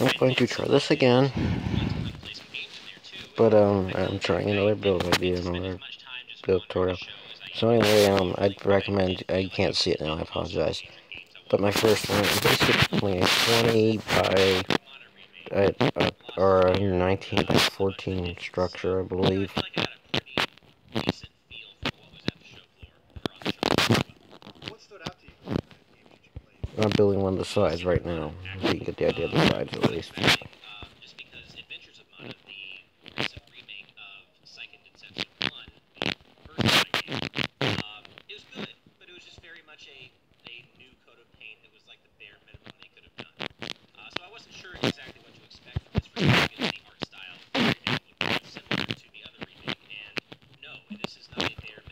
I'm going to try this again, but I'm trying another build idea, another build tutorial. So anyway, I'd recommend, you can't see it now, I apologize, but my first one is basically a 20 by, or a 19 by 14 structure, I believe. I'm building one of the sides right now, so you can get the idea of the sides at least.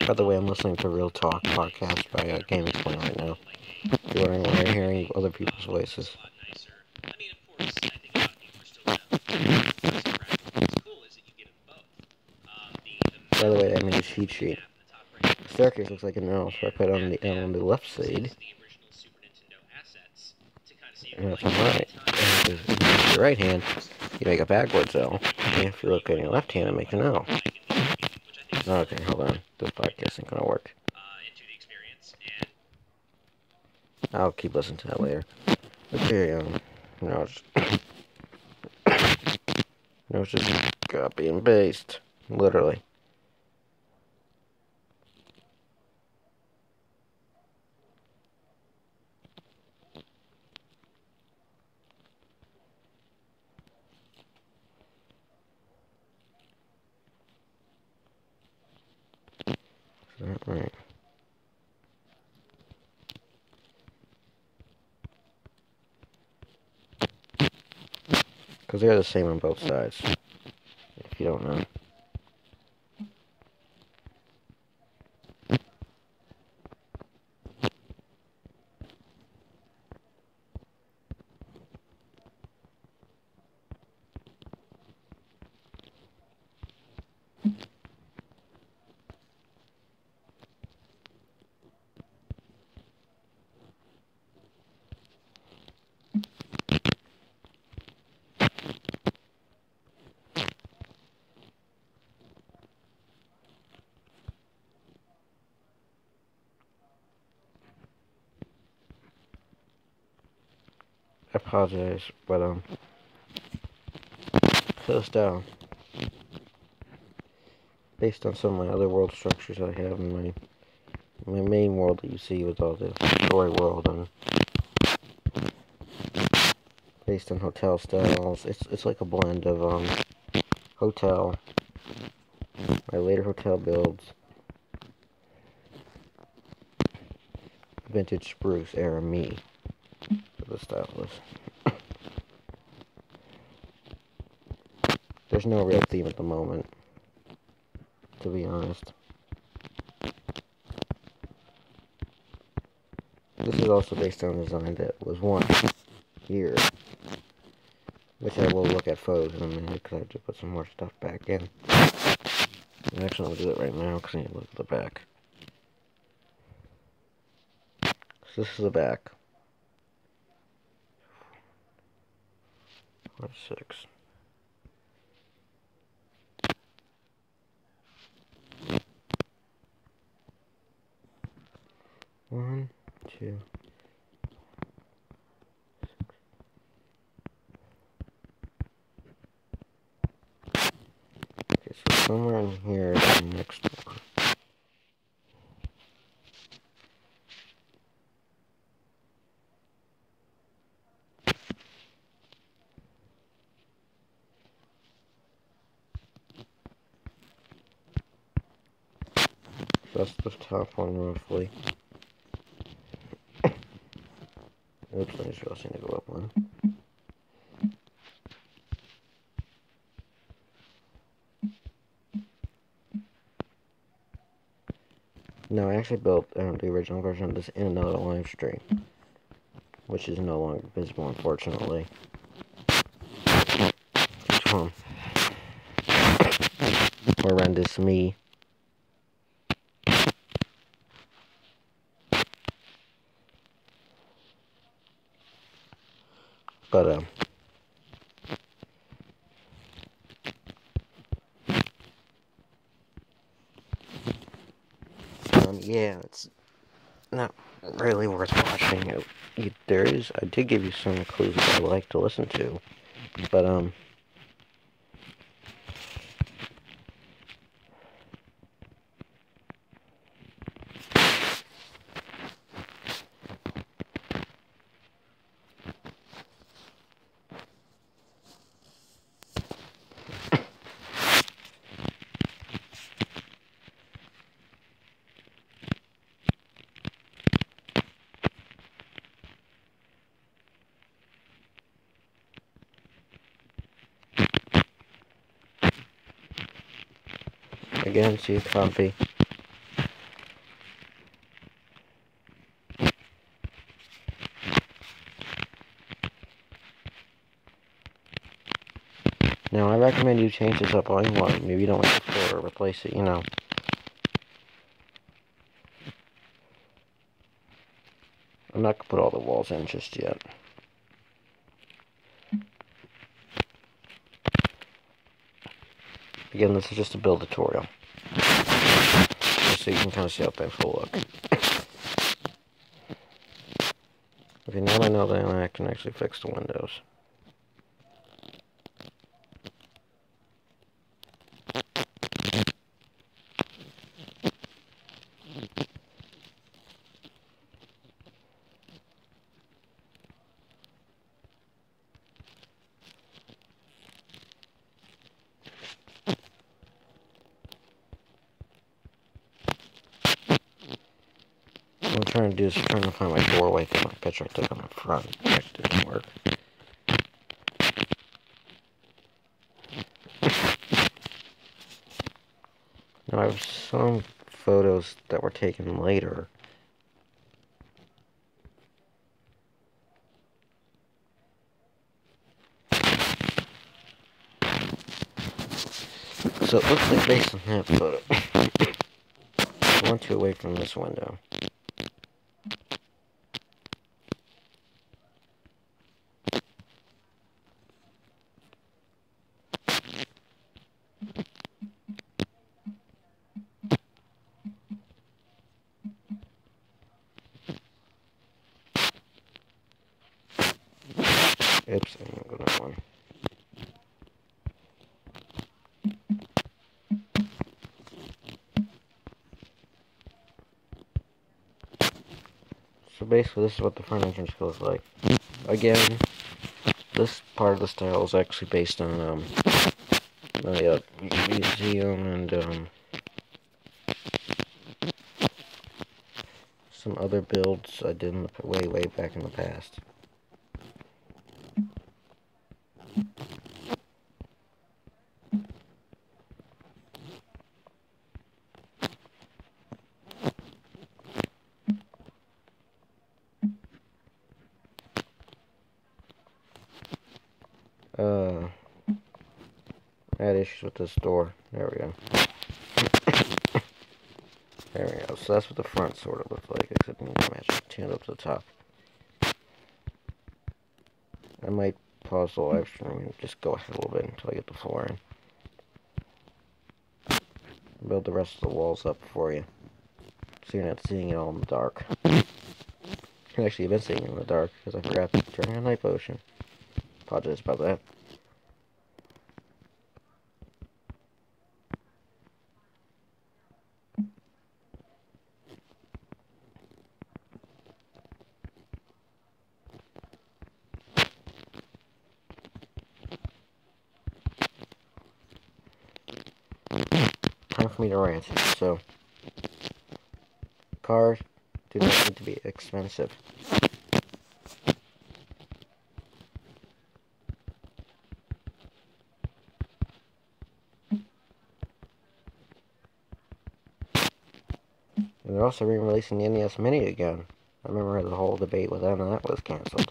By the way, I'm listening to Real Talk podcast by Game Explain right now. If you're wondering why you're hearing other people's voices. By the way, I made a cheat sheet. The staircase looks like an L, so I put it on the L on the left side. And if I'm right, and if it's your right hand, you make a backwards L. And if you look at your left hand, it makes an L. Okay, hold on. This podcast ain't gonna work. I'll keep listening to that later. Okay, now it's just copy and paste. Literally. Is that right? Because they're the same on both sides, if you don't know. I apologize, but closed down. Based on some of my other world structures I have in my main world that you see with all the story world, and based on hotel styles. It's like a blend of hotel, my later hotel builds, vintage spruce era me, the style is. There's no real theme at the moment, to be honest. This is also based on a design that was once here, which I will look at photos in a minute because I have to put some more stuff back in. Actually, I'll do it right now because I need to look at the back. So this is the back. 5, 6. One, two. Okay, so somewhere in here is the next one. So that's the top one roughly. Oops, I just realized I need to go up one. No, I actually built the original version of this in another live stream, which is no longer visible, unfortunately. Which one? Horrendous me. But yeah, it's not really worth watching. I did give you some clues that I like to listen to, but again, see a copy. Now, I recommend you change this up all you want. Maybe you don't like the floor, replace it, you know. I'm not gonna put all the walls in just yet. Again, this is just a build tutorial. Just so you can kind of see how things will look. Okay, now I know that I can actually fix the windows. What I'm trying to do is trying to find my doorway for my picture I took on the front. It didn't work. Now I have some photos that were taken later. So it looks like based on that photo. I want to away from this window. Oops, I'm gonna go that one. So basically, this is what the front entrance looks like. Again, this part of the style is actually based on my museum and some other builds I did way back in the past. I had issues with this door. There we go. There we go. So that's what the front sort of looks like, except you can match it tuned up to the top. I might pause the live stream and just go ahead a little bit until I get the floor in. Build the rest of the walls up for you, so you're not seeing it all in the dark. Actually, you've been seeing it in the dark, because I forgot to turn on night potion. Apologize about that. Time for me to rant. So, cars do not need to be expensive. And they're also re-releasing the NES Mini again. I remember the whole debate with them, and that was cancelled.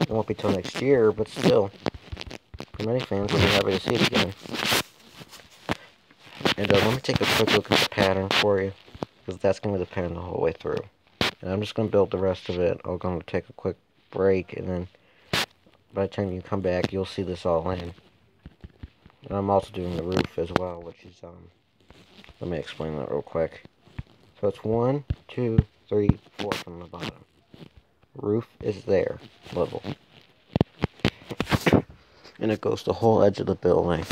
It won't be till next year, but still, for many fans, we'll be happy to see it again. And let me take a quick look at the pattern for you, because that's going to be the pattern the whole way through. And I'm just going to build the rest of it. I'm going to take a quick break, and then by the time you come back, you'll see this all in. And I'm also doing the roof as well, which is Let me explain that real quick. So it's 1, 2, 3, 4 from the bottom. Roof is there, level. And it goes the whole edge of the building.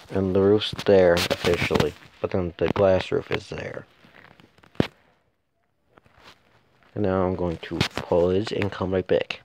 And the roof's there officially, but then the glass roof is there. And now I'm going to pause and come right back.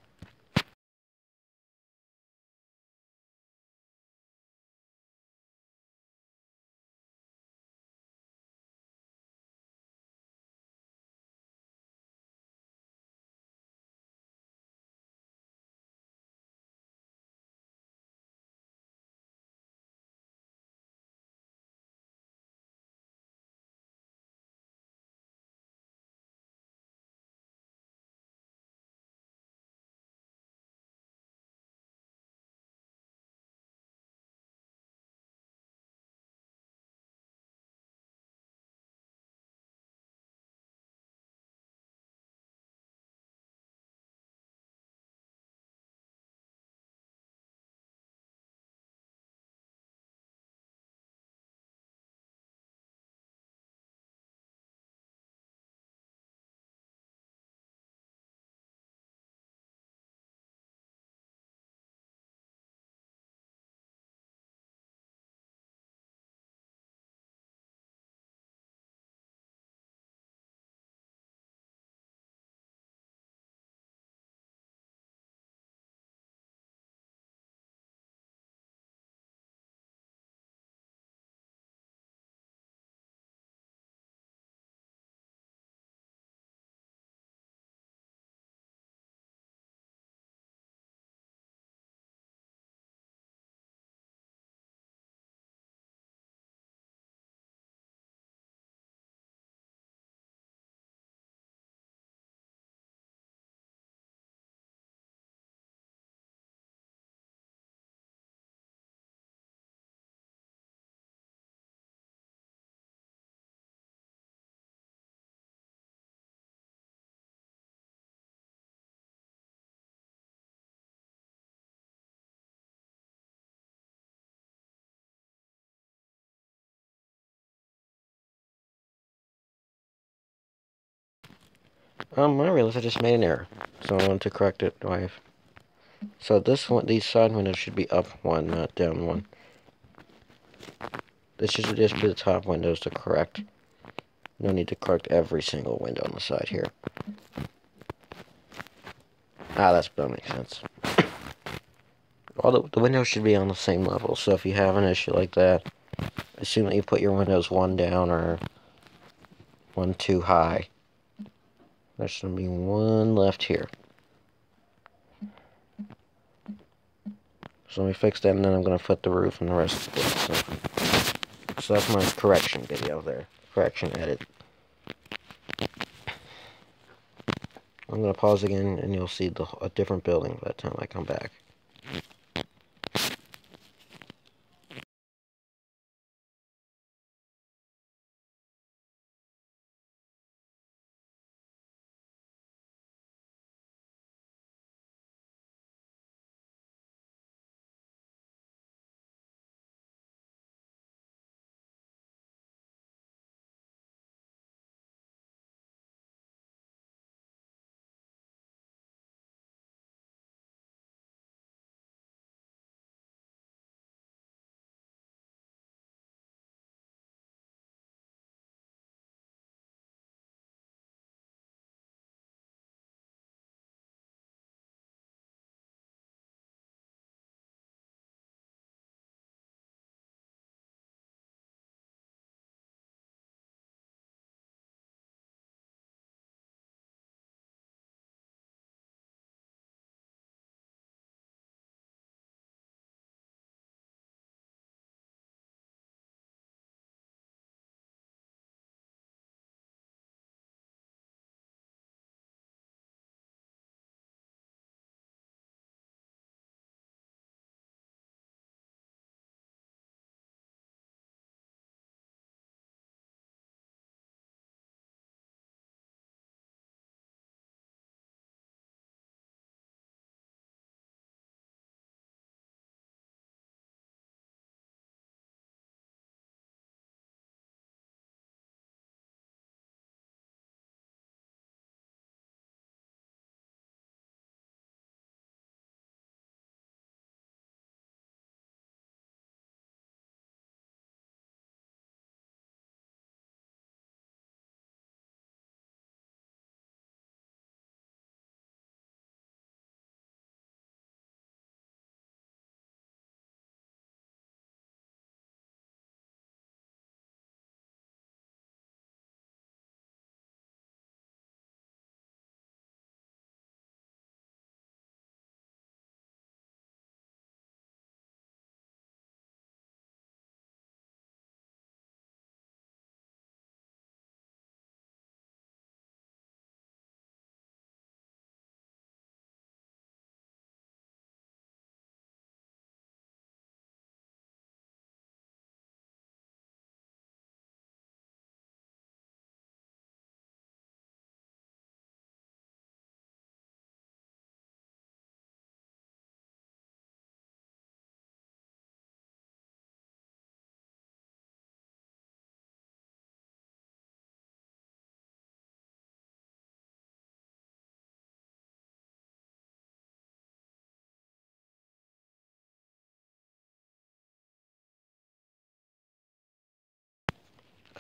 I realized I just made an error, so I wanted to correct it. So this one, these side windows should be up one, not down one. This should just be the top windows to correct. No need to correct every single window on the side here. That makes sense. All the windows should be on the same level, so if you have an issue like that, assume that you put your windows one down or one too high. There should be one left here. So let me fix that, and then I'm going to put the roof and the rest of the stuff. So that's my correction video there. Correction edit. I'm going to pause again, and you'll see a different building by the time I come back.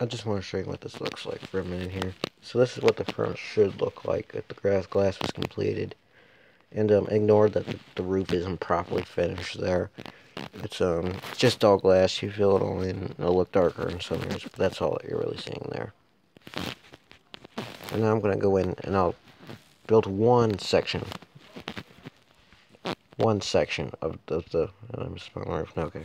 I just want to show you what this looks like for a minute here. So this is what the front should look like if the glass was completed. And ignore that the roof isn't properly finished there. It's just all glass. You fill it all in. It'll look darker in some areas, but that's all that you're really seeing there. And now I'm gonna go in and I'll build one section of the okay.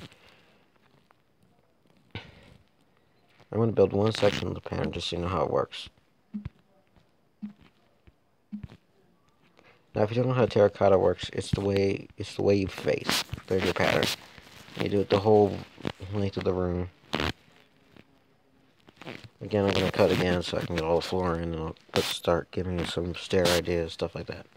I'm gonna build one section of the pattern just so you know how it works. Now, if you don't know how terracotta works, it's the way you face. There's your pattern. You do it the whole length of the room. Again, I'm gonna cut again so I can get all the floor in, and I'll start giving you some stair ideas, stuff like that.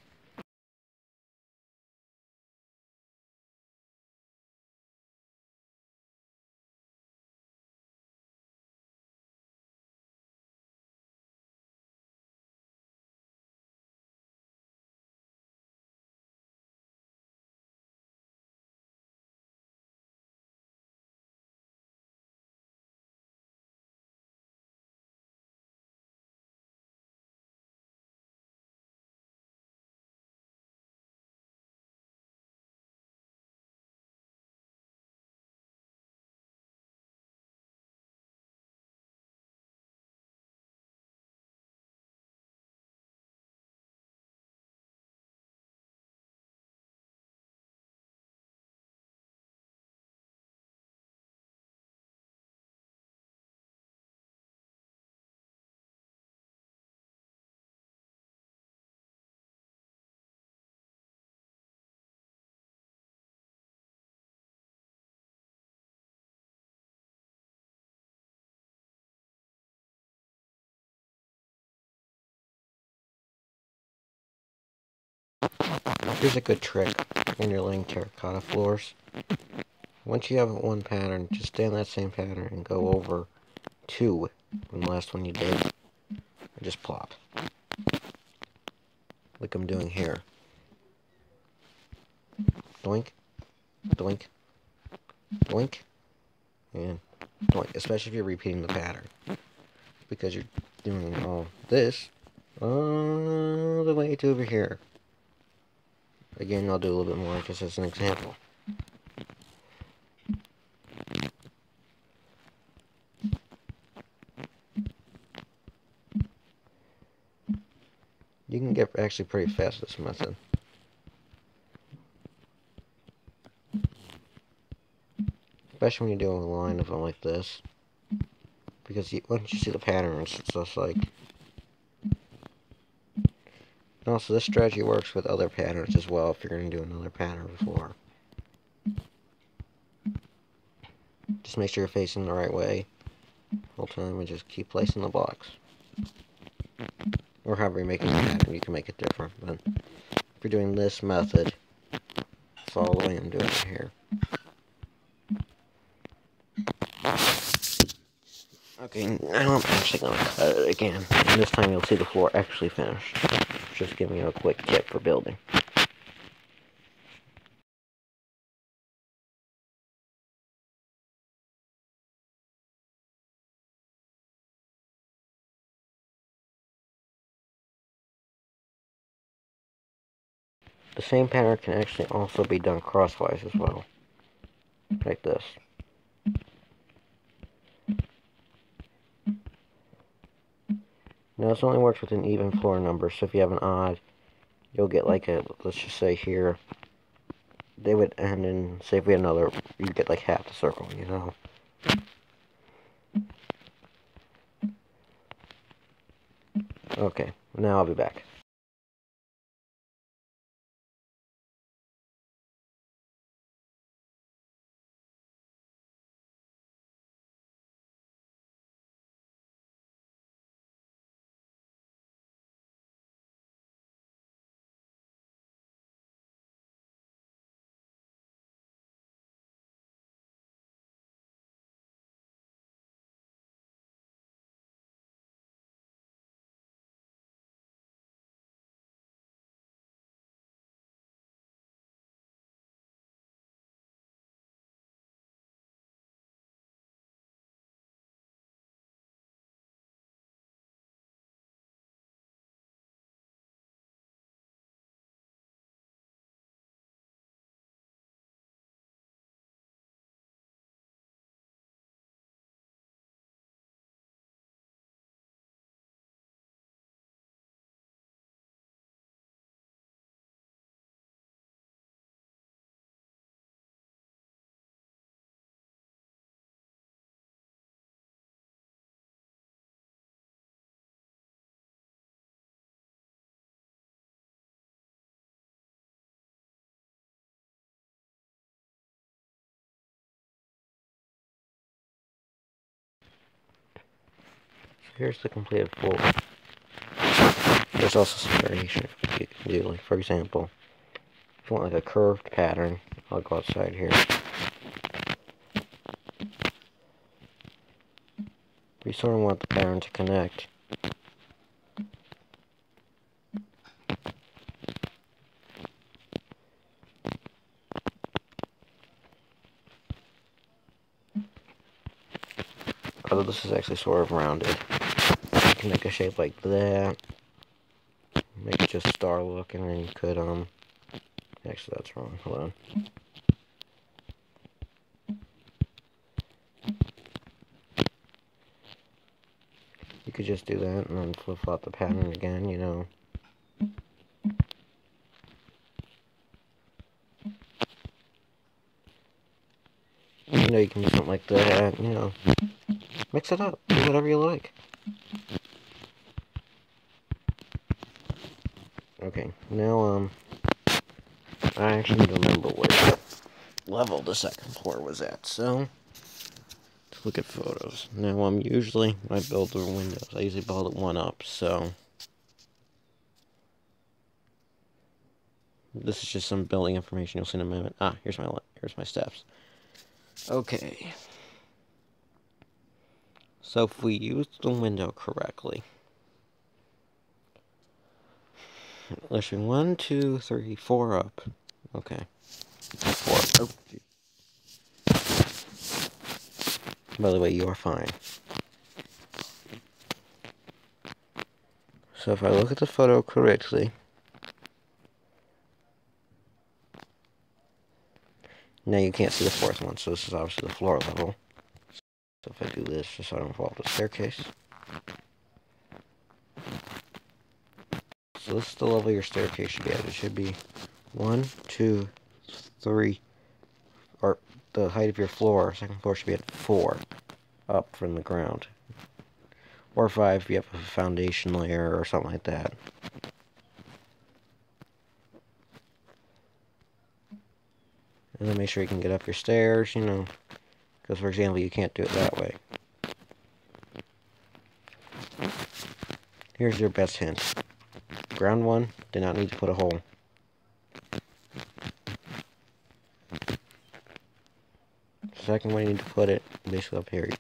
Here's a good trick when you're laying terracotta floors. Once you have one pattern, just stay on that same pattern and go over two from the last one you did. And just plop. Like I'm doing here. Doink, doink, doink, and doink. Especially if you're repeating the pattern. Because you're doing all this all the way to over here. Again, I'll do a little bit more just as an example. You can get actually pretty fast with this method. Especially when you're doing a line of them like this. Because once you see the patterns, it's just like... And also, this strategy works with other patterns as well if you're going to do another pattern before. Just make sure you're facing the right way the whole time and just keep placing the blocks. Or however you're making the pattern, you can make it different. But if you're doing this method, follow the way I'm doing it here. Okay, now I'm actually going to cut it again. And this time you'll see the floor actually finished. Just giving you a quick tip for building. The same pattern can actually also be done crosswise as well. Like this. Now this only works with an even floor number, so if you have an odd, you'll get like a, let's just say here, they would end in, say if we had another, you'd get like half the circle, you know? Okay, now I'll be back. here's the completed floor. There's also some variation you can do. Like, for example, if you want like a curved pattern, I'll go outside here. We sort of want the pattern to connect. Although this is actually sort of rounded. You can make a shape like that. Make it just star look, and then you could, actually that's wrong, hold on. You could just do that, and then flip-flop the pattern again, you know. You know, you can do something like that, you know. Mix it up, do whatever you like. Okay, now, I actually need to remember where level the second floor was at, so let's look at photos. Now, usually, I build the windows. I usually build it one up, so this is just some building information you'll see in a minute. Ah, here's my steps. Okay. So if we use the window correctly, let's see, 1, 2, 3, 4 up. Okay. 4. Oh. By the way, you are fine. So if I look at the photo correctly, now you can't see the fourth one, so this is obviously the floor level. So if I do this, just so I don't fall off the staircase. So this is the level your staircase should be at. It should be 1, 2, 3, or the height of your floor, second floor should be at 4 up from the ground. Or 5 if you have a foundation layer or something like that. And then make sure you can get up your stairs, you know. Because, for example, you can't do it that way. Here's your best hint. Ground 1 did not need to put a hole. Second one, you need to put it basically up here.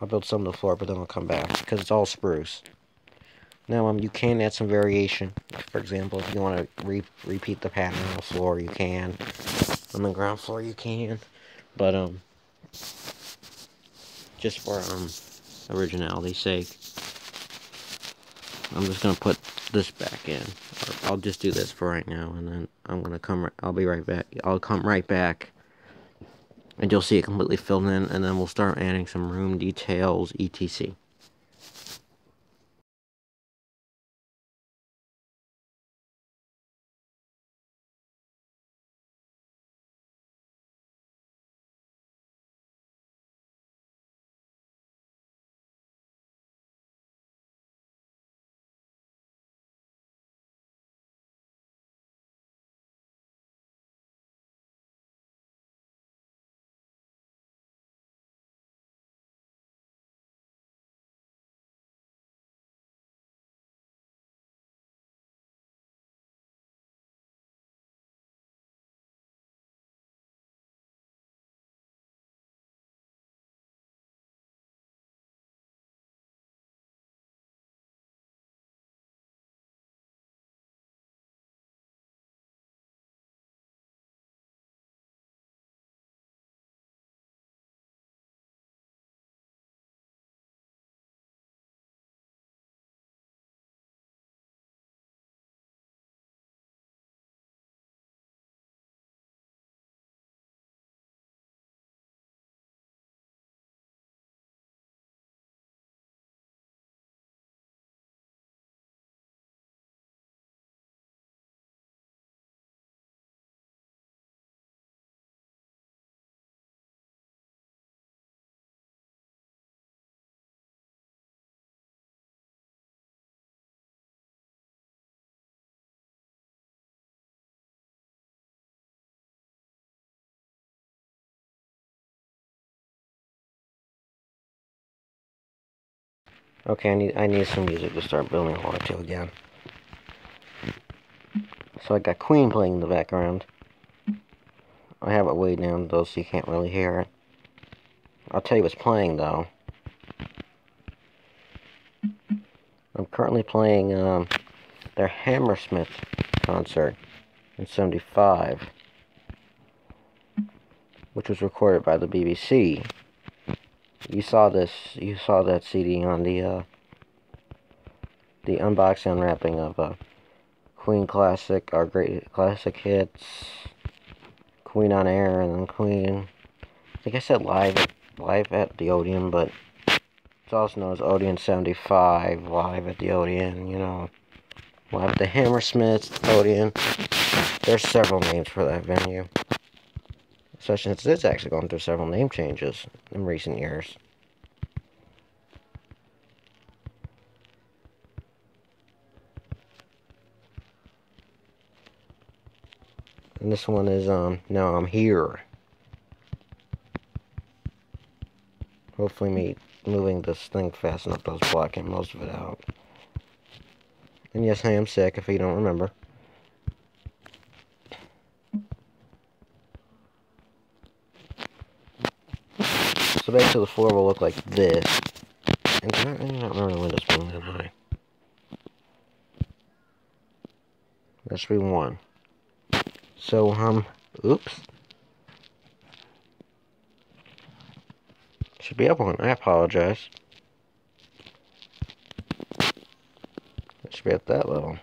I'll build some of the floor, but then I'll come back, because it's all spruce. Now, you can add some variation. For example, if you want to repeat the pattern on the floor, you can. On the ground floor, you can. But, just for, originality's sake, I'm just going to put this back in. Or I'll just do this for right now, and then I'll be right back. I'll come right back, and you'll see it completely filled in, and then we'll start adding some room details, etc. Okay, I need some music to start building hard to again. So I got Queen playing in the background. I have it way down though, so you can't really hear it. I'll tell you what's playing though. I'm currently playing their Hammersmith concert in '75, which was recorded by the BBC. You saw that CD on the unboxing unwrapping of Queen Classic, our great classic hits, Queen on Air, and then Queen. I think I said live at the Odeon, but it's also known as Odeon '75, live at the Odeon. You know, live at the Hammersmith Odeon. There's several names for that venue. Especially since it's actually gone through several name changes in recent years. And this one is, Now I'm Here. Hopefully me moving this thing fast enough does blocking most of it out. And yes, I am sick, if you don't remember. So basically the floor will look like this. And I don't remember the windows being that high. That should be one. So, oops. Should be up one. I apologize. It should be at that level.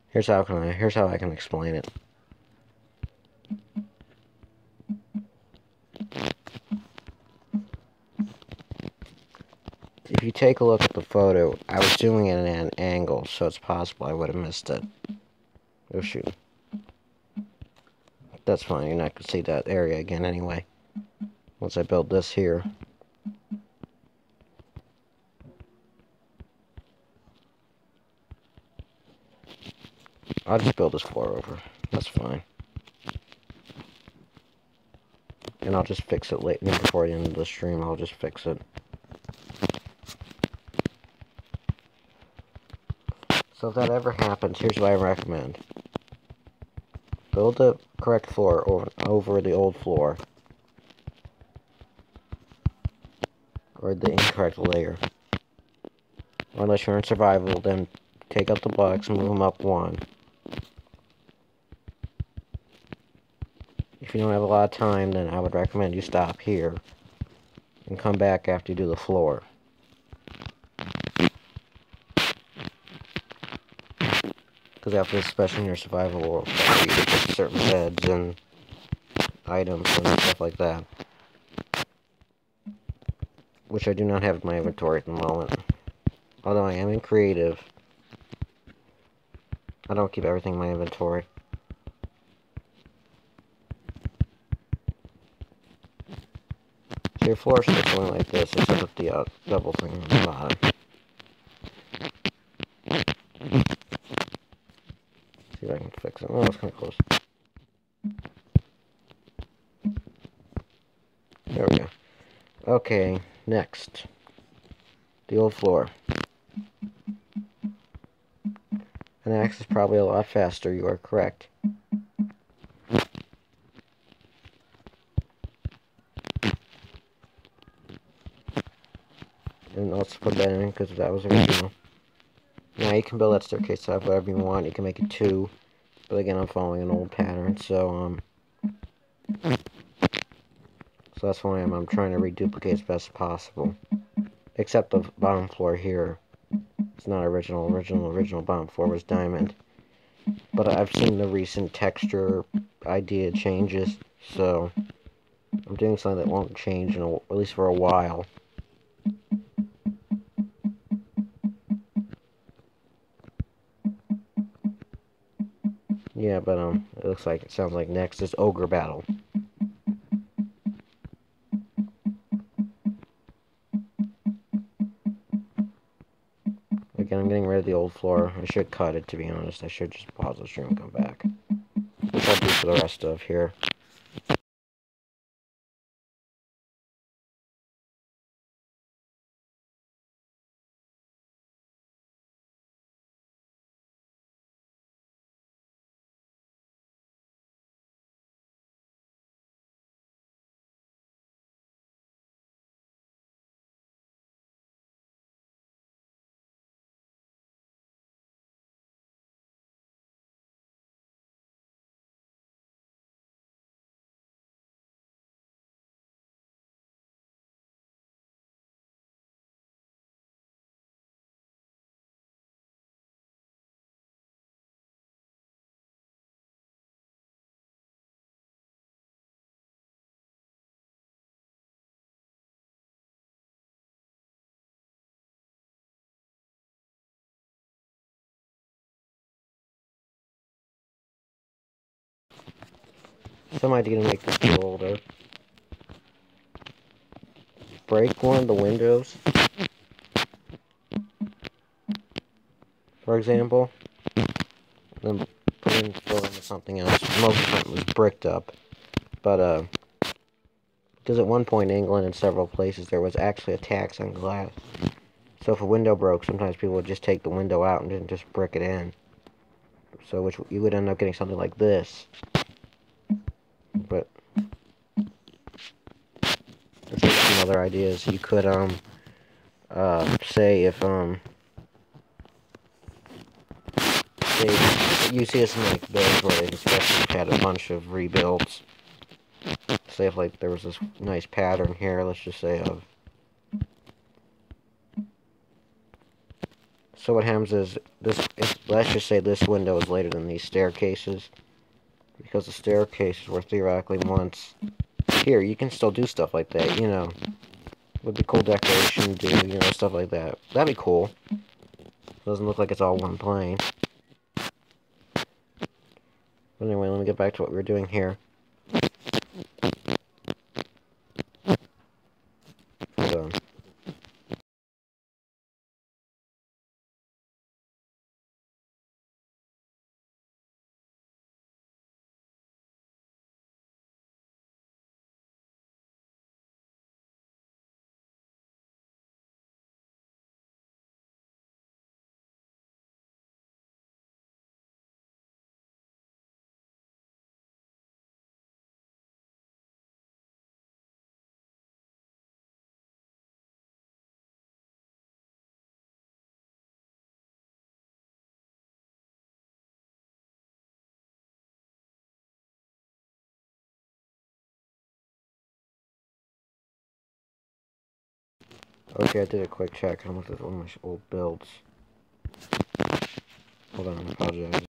Here's how I can explain it. If you take a look at the photo, I was doing it at an angle, so it's possible I would have missed it. Oh shoot. That's fine, you're not going to see that area again anyway. Once I build this here. I'll just build this floor over. That's fine. And I'll just fix it later, before the end of the stream, I'll just fix it. So if that ever happens, here's what I recommend. Build the correct floor over the old floor. Or the incorrect layer. Or unless you're in survival, then take out the blocks and move them up one. If you don't have a lot of time, then I would recommend you stop here and come back after you do the floor. Because after this, especially in your survival world, you get certain beds and items and stuff like that. Which I do not have in my inventory at the moment. Although I am in creative. I don't keep everything in my inventory. So your floor should look something like this, except with the double thing on the bottom. See if I can fix it. Oh, it's kind of close. There we go. Okay, next. The old floor. An axe is probably a lot faster, you are correct. And let's put that in because that was original. Now you can build that staircase up whatever you want. You can make it 2. But again, I'm following an old pattern, so that's why I'm trying to reduplicate as best as possible. Except the bottom floor here. It's not original. Original bottom floor was diamond. But I've seen the recent texture idea changes, so I'm doing something that won't change at least for a while. Yeah, but it sounds like next is Ogre Battle. Again, I'm getting rid of the old floor. I should cut it, to be honest. I should just pause the stream and come back. Which I'll do for the rest of here. some idea to make this feel older. Break one of the windows, for example, then put in fill in with something else. Most of the time it was bricked up, but because at one point in England and several places there was actually a tax on glass. So if a window broke, sometimes people would just take the window out and didn't just brick it in. So which you would end up getting something like this. But let's take some other ideas. You could say if say you see this in like builds where they've especially had a bunch of rebuilds. Say if like there was this nice pattern here, let's just say of. So what happens is this. Let's just say this window is later than these staircases, because the staircases were theoretically once. Here, you can still do stuff like that, you know. Would be cool decoration to do, you know, stuff like that. That'd be cool. Doesn't look like it's all one plane. But anyway, let me get back to what we were doing here. Hold on. Okay, I did a quick check. I looked at one of my old builds. Hold on, I apologize.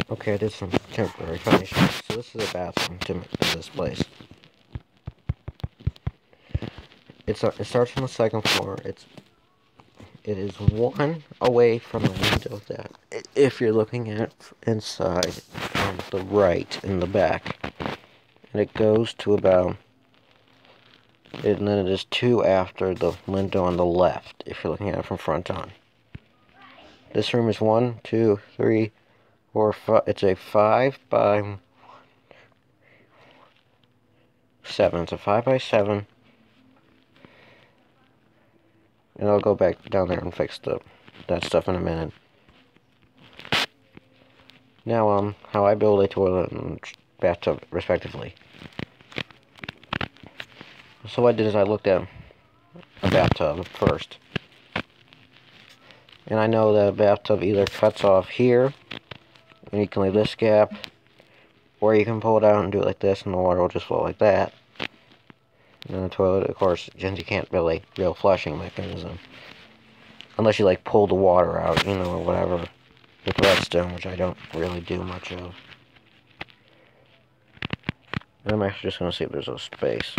Okay, I did some temporary finishing. So this is a bathroom in this place. It starts from the second floor. It is one away from the window that, if you're looking at inside, on the right in the back, and it goes to about, and then it is two after the window on the left, if you're looking at it from front on. This room is 1, 2, 3, 4, 5. It's a 5 by 7. It's a 5 by 7. And I'll go back down there and fix that stuff in a minute. Now, how I build a toilet and bathtub, respectively. So what I did is I looked at a bathtub first. And I know that a bathtub either cuts off here, and you can leave this gap, or you can pull it out and do it like this, and the water will just flow like that. And the toilet, of course, since you can't really real flushing mechanism. Unless you, like, pull the water out, you know, or whatever. With redstone, which I don't really do much of. And I'm actually just going to see if there's a space.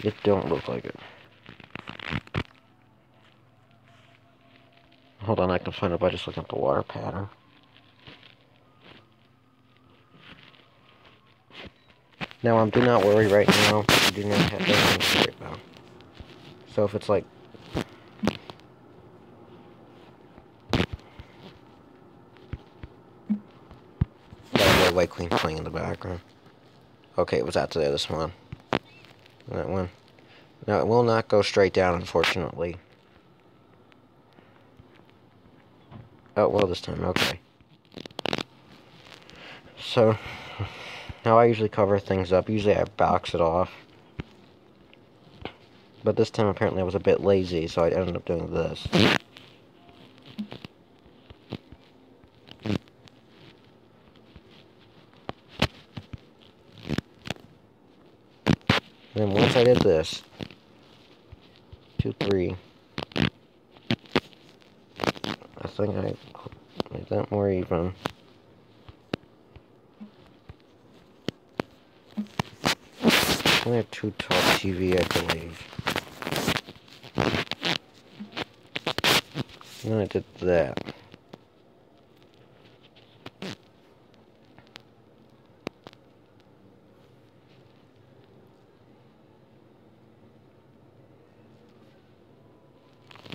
It don't look like it. Hold on, I can find it by just looking at the water pattern. Now, do not worry right now. You do not have anything to worry about. So if it's like... Got a white queen playing in the background. Okay, it was out there, this one. That one. Now, it will not go straight down, unfortunately. Oh, well, this time, okay. So... Now I usually cover things up. Usually I box it off. But this time apparently I was a bit lazy, so I ended up doing this. And then once I did this, 2, 3, I think I made that more even. I only have 2 top TV, I believe. And then I did that.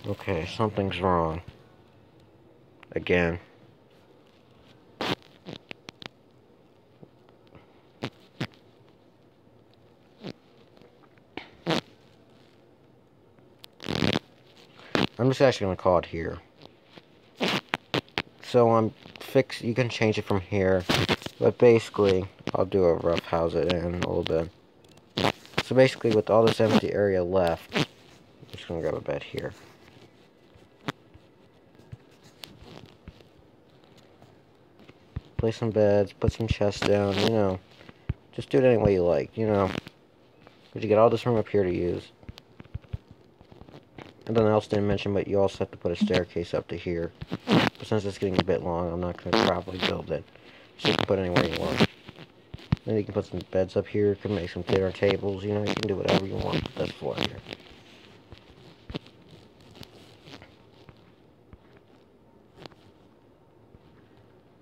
Okay, something's wrong. Again. I'm just actually going to call it here. So you can change it from here, but basically, I'll do a rough house it in a little bit. So basically, with all this empty area left, I'm just going to grab a bed here. Place some beds, put some chests down, you know. Just do it any way you like, you know. But you get all this room up here to use. And then I also didn't mention, but you also have to put a staircase up to here. But since it's getting a bit long, I'm not going to properly build it. So you can put it anywhere you want. Then you can put some beds up here, you can make some dinner tables, you know, you can do whatever you want with this floor here.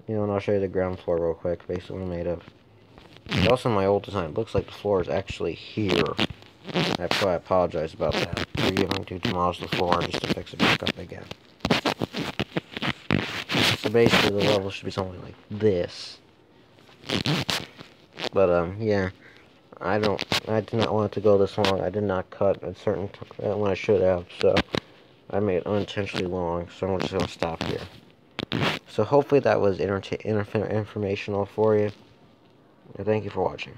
You know, and I'll show you the ground floor real quick, basically what I'm made of. And also in my old design, it looks like the floor is actually here. I apologize about that. We're going to demolish the floor just to fix it back up again. So basically the level should be something like this. But yeah. I did not want it to go this long. I did not cut a certain when I should have, so I made it unintentionally long, so I'm just going to stop here. So hopefully that was informational for you. And thank you for watching.